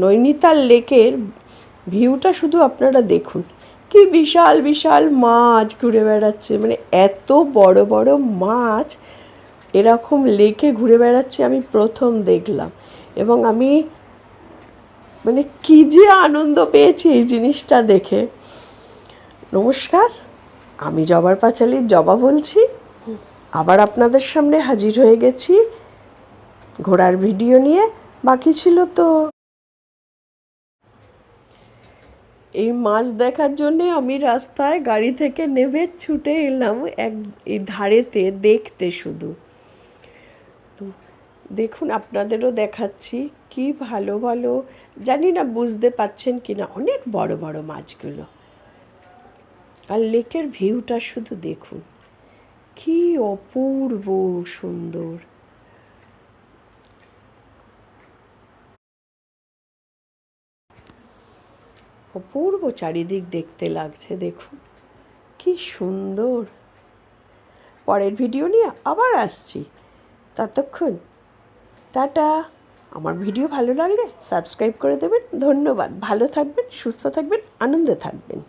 নৈনিতাল লেকের ভিউটা শুধু আপনারা দেখুন, কি বিশাল বিশাল মাছ ঘুরে বেড়াচ্ছে। মানে এত বড় বড় মাছ এরকম লেকে ঘুরে বেড়াচ্ছে আমি প্রথম দেখলাম, এবং আমি মানে কী যে আনন্দ পেয়েছি এই জিনিসটা দেখে। নমস্কার, আমি জবার পাঁচালীর জবা বলছি। আবার আপনাদের সামনে হাজির হয়ে গেছি ঘোড়ার ভিডিও নিয়ে। বাকি ছিল তো এই মাছ দেখার জন্যে আমি রাস্তায় গাড়ি থেকে নেমে ছুটে এলাম এই ধারেতে দেখতে শুধু। তো দেখুন, আপনাদেরও দেখাচ্ছি কি ভালো ভালো, জানি না বুঝতে পাচ্ছেন কি না, অনেক বড় বড় মাছগুলো। আর লেকের ভিউটা শুধু দেখুন, কি অপূর্ব সুন্দর। অপূর্ব চারিদিক দেখতে লাগছে, দেখুন কি সুন্দর। পরের ভিডিও নিয়ে আবার আসছি, ততক্ষণ টাটা। আমার ভিডিও ভালো লাগলে সাবস্ক্রাইব করে দেবেন। ধন্যবাদ। ভালো থাকবেন, সুস্থ থাকবেন, আনন্দে থাকবেন।